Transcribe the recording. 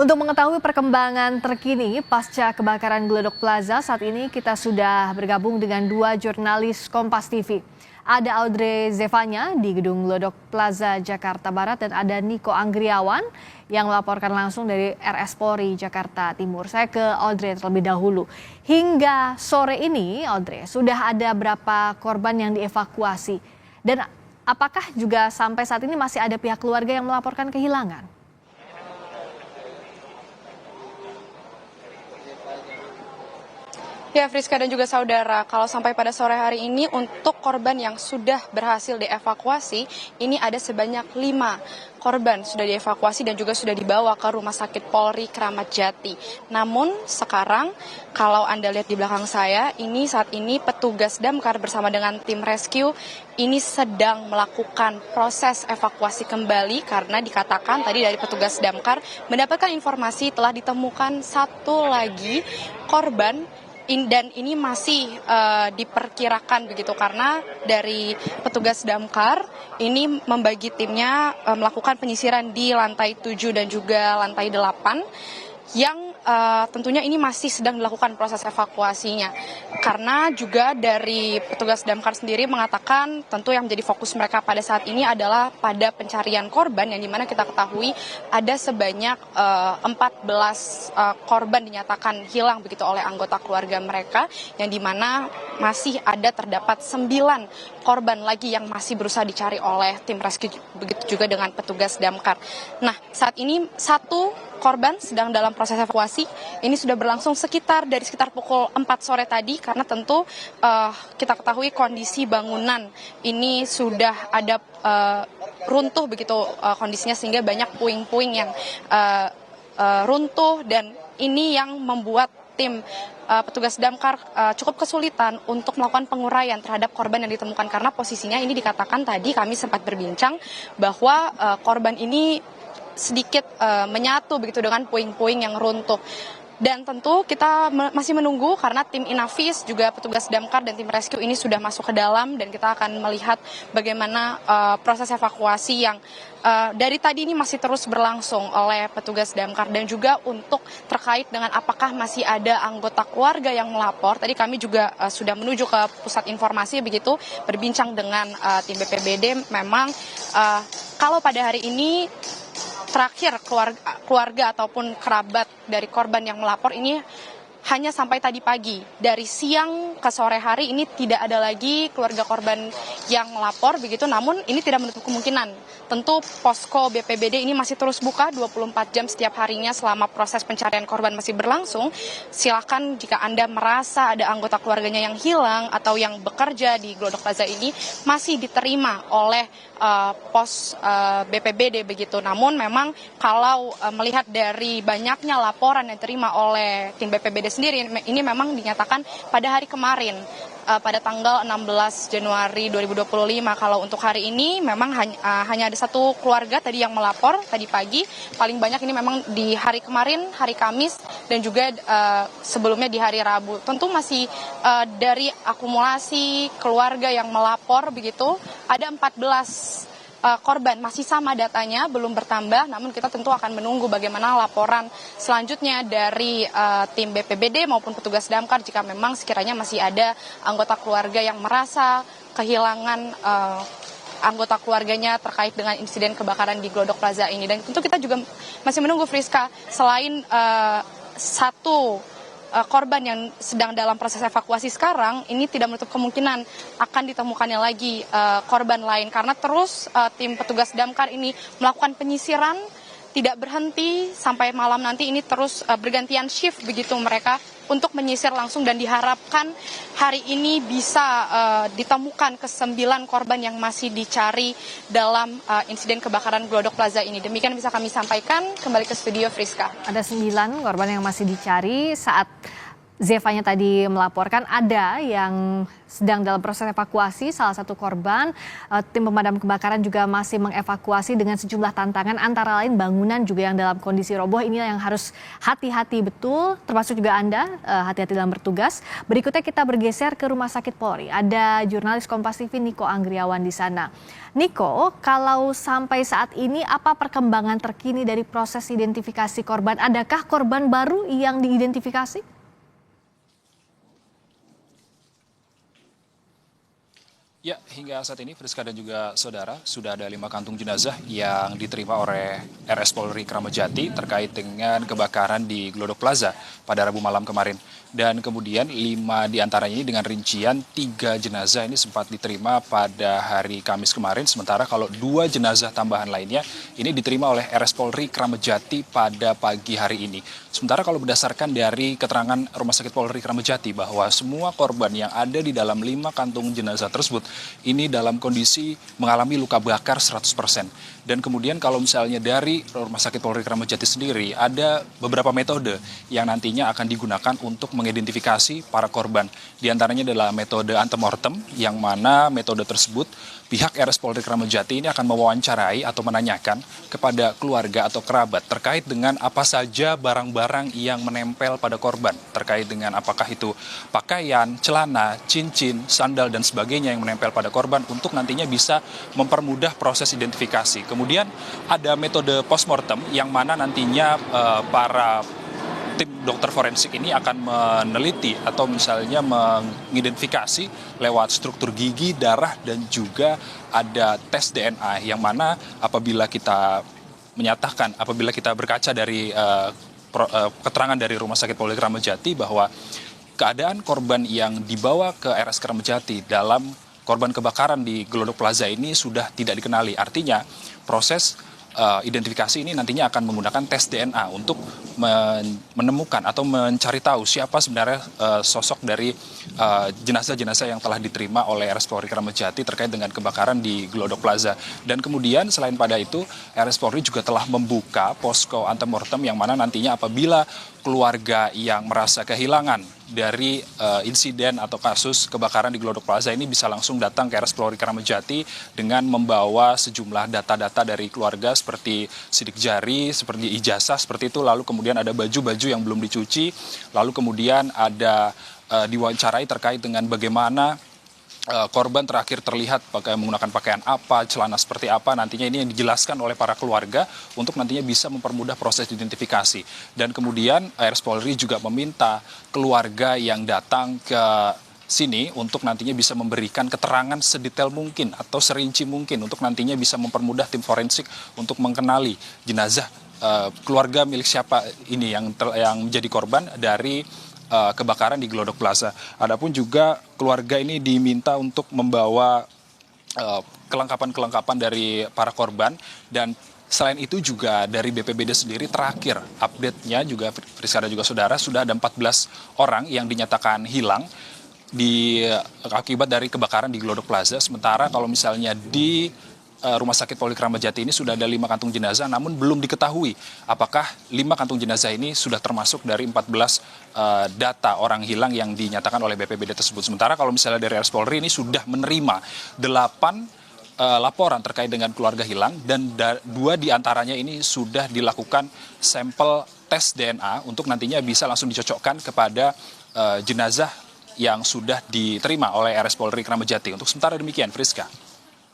Untuk mengetahui perkembangan terkini pasca kebakaran Glodok Plaza, saat ini kita sudah bergabung dengan dua jurnalis Kompas TV. Ada Audrey Zevanya di Gedung Glodok Plaza, Jakarta Barat, dan ada Niko Anggriawan yang melaporkan langsung dari RS Polri, Jakarta Timur. Saya ke Audrey terlebih dahulu. Hingga sore ini, Audrey, sudah ada berapa korban yang dievakuasi? Dan apakah juga sampai saat ini masih ada pihak keluarga yang melaporkan kehilangan? Ya, Friska dan juga saudara, kalau sampai pada sore hari ini untuk korban yang sudah berhasil dievakuasi, ini ada sebanyak 5 korban sudah dievakuasi dan juga sudah dibawa ke Rumah Sakit Polri Kramat Jati. Namun sekarang kalau Anda lihat di belakang saya, ini saat ini petugas damkar bersama dengan tim rescue ini sedang melakukan proses evakuasi kembali karena dikatakan tadi dari petugas damkar mendapatkan informasi telah ditemukan satu lagi korban. Dan ini masih diperkirakan begitu karena dari petugas damkar ini membagi timnya melakukan penyisiran di lantai 7 dan juga lantai 8 yang tentunya ini masih sedang dilakukan proses evakuasinya karena juga dari petugas damkar sendiri mengatakan tentu yang menjadi fokus mereka pada saat ini adalah pada pencarian korban yang dimana kita ketahui ada sebanyak 14 korban dinyatakan hilang begitu oleh anggota keluarga mereka yang dimana masih ada terdapat 9 korban lagi yang masih berusaha dicari oleh tim rescue begitu juga dengan petugas damkar. Nah saat ini satu korban sedang dalam proses evakuasi. Ini sudah berlangsung sekitar pukul 4 sore tadi karena tentu kita ketahui kondisi bangunan ini sudah ada runtuh begitu kondisinya sehingga banyak puing-puing yang runtuh dan ini yang membuat tim petugas damkar cukup kesulitan untuk melakukan penguraian terhadap korban yang ditemukan karena posisinya ini dikatakan tadi kami sempat berbincang bahwa korban ini sedikit menyatu begitu dengan puing-puing yang runtuh. Dan tentu kita masih menunggu karena tim Inavis juga petugas damkar dan tim rescue ini sudah masuk ke dalam dan kita akan melihat bagaimana proses evakuasi yang dari tadi ini masih terus berlangsung oleh petugas damkar dan juga untuk terkait dengan apakah masih ada anggota keluarga yang melapor. Tadi kami juga sudah menuju ke pusat informasi begitu berbincang dengan tim BPBD. Memang kalau pada hari ini terakhir keluarga ataupun kerabat dari korban yang melapor ini hanya sampai tadi pagi. Dari siang ke sore hari ini tidak ada lagi keluarga korban yang melapor begitu, namun ini tidak menutup kemungkinan. Tentu posko BPBD ini masih terus buka 24 jam setiap harinya selama proses pencarian korban masih berlangsung. Silakan jika Anda merasa ada anggota keluarganya yang hilang atau yang bekerja di Glodok Plaza ini masih diterima oleh pos BPBD begitu. Namun memang kalau melihat dari banyaknya laporan yang diterima oleh tim BPBD sendiri, ini memang dinyatakan pada hari kemarin pada tanggal 16 Januari 2025. Kalau untuk hari ini memang hanya ada satu keluarga tadi yang melapor tadi pagi. Paling banyak ini memang di hari kemarin, hari Kamis dan juga sebelumnya di hari Rabu. Tentu masih dari akumulasi keluarga yang melapor begitu ada 14 korban, masih sama datanya, belum bertambah, namun kita tentu akan menunggu bagaimana laporan selanjutnya dari tim BPBD maupun petugas damkar jika memang sekiranya masih ada anggota keluarga yang merasa kehilangan anggota keluarganya terkait dengan insiden kebakaran di Glodok Plaza ini. Dan tentu kita juga masih menunggu, Friska, selain satu korban yang sedang dalam proses evakuasi sekarang, ini tidak menutup kemungkinan akan ditemukannya lagi korban lain. Karena terus tim petugas damkar ini melakukan penyisiran, tidak berhenti sampai malam nanti ini terus bergantian shift begitu mereka untuk menyisir langsung dan diharapkan hari ini bisa ditemukan ke-9 korban yang masih dicari dalam insiden kebakaran Glodok Plaza ini. Demikian bisa kami sampaikan. Kembali ke studio, Friska. Ada 9 korban yang masih dicari saat Zevanya tadi melaporkan ada yang sedang dalam proses evakuasi, salah satu korban. Tim pemadam kebakaran juga masih mengevakuasi dengan sejumlah tantangan, antara lain bangunan juga yang dalam kondisi roboh. Ini yang harus hati-hati betul, termasuk juga Anda hati-hati dalam bertugas. Berikutnya kita bergeser ke Rumah Sakit Polri. Ada jurnalis Kompas TV Niko Anggriawan di sana. Niko, kalau sampai saat ini apa perkembangan terkini dari proses identifikasi korban? Adakah korban baru yang diidentifikasi? Ya, hingga saat ini Friska dan juga saudara sudah ada 5 kantung jenazah yang diterima oleh RS Polri Kramat Jati terkait dengan kebakaran di Glodok Plaza pada Rabu malam kemarin. Dan kemudian 5 diantaranya ini dengan rincian 3 jenazah ini sempat diterima pada hari Kamis kemarin. Sementara kalau 2 jenazah tambahan lainnya ini diterima oleh RS Polri Kramat Jati pada pagi hari ini. Sementara kalau berdasarkan dari keterangan Rumah Sakit Polri Kramat Jati bahwa semua korban yang ada di dalam 5 kantung jenazah tersebut ini dalam kondisi mengalami luka bakar 100%. Dan kemudian kalau misalnya dari Rumah Sakit Polri Kramat Jati sendiri ada beberapa metode yang nantinya akan digunakan untuk mengidentifikasi para korban. Di antaranya adalah metode antemortem yang mana metode tersebut pihak RS Polri Kramat Jati ini akan mewawancarai atau menanyakan kepada keluarga atau kerabat terkait dengan apa saja barang-barang yang menempel pada korban, terkait dengan apakah itu pakaian, celana, cincin, sandal dan sebagainya yang menempel pada korban untuk nantinya bisa mempermudah proses identifikasi. Kemudian ada metode postmortem yang mana nantinya para tim dokter forensik ini akan meneliti atau misalnya mengidentifikasi lewat struktur gigi, darah, dan juga ada tes DNA yang mana apabila kita menyatakan, apabila kita berkaca dari keterangan dari Rumah Sakit Polri Kramat Jati bahwa keadaan korban yang dibawa ke RS Kramat Jati dalam korban kebakaran di Glodok Plaza ini sudah tidak dikenali. Artinya proses identifikasi ini nantinya akan menggunakan tes DNA untuk menemukan atau mencari tahu siapa sebenarnya sosok dari jenazah-jenazah yang telah diterima oleh RS Polri Kramat Jati terkait dengan kebakaran di Glodok Plaza. Dan kemudian selain pada itu, RS Polri juga telah membuka posko antemortem yang mana nantinya apabila keluarga yang merasa kehilangan dari insiden atau kasus kebakaran di Glodok Plaza ini bisa langsung datang ke RS Polri Kramat Jati dengan membawa sejumlah data-data dari keluarga seperti sidik jari, seperti ijazah, seperti itu. Lalu kemudian ada baju-baju yang belum dicuci, lalu kemudian ada diwawancarai terkait dengan bagaimana korban terakhir terlihat menggunakan pakaian apa, celana seperti apa. Nantinya ini yang dijelaskan oleh para keluarga untuk nantinya bisa mempermudah proses identifikasi. Dan kemudian RS Polri juga meminta keluarga yang datang ke sini untuk nantinya bisa memberikan keterangan sedetail mungkin atau serinci mungkin untuk nantinya bisa mempermudah tim forensik untuk mengenali jenazah keluarga milik siapa ini yang menjadi korban dari kebakaran di Glodok Plaza. Adapun juga keluarga ini diminta untuk membawa kelengkapan-kelengkapan dari para korban. Dan selain itu juga dari BPBD sendiri terakhir update-nya juga Friska dan juga saudara sudah ada 14 orang yang dinyatakan hilang akibat dari kebakaran di Glodok Plaza. Sementara kalau misalnya di Rumah Sakit Polri Kramat Jati ini sudah ada 5 kantung jenazah, namun belum diketahui apakah 5 kantung jenazah ini sudah termasuk dari 14 data orang hilang yang dinyatakan oleh BPBD tersebut. Sementara kalau misalnya dari RS Polri ini sudah menerima 8 laporan terkait dengan keluarga hilang dan 2 diantaranya ini sudah dilakukan sampel tes DNA untuk nantinya bisa langsung dicocokkan kepada jenazah yang sudah diterima oleh RS Polri Kramat Jati. Untuk sementara demikian, Friska.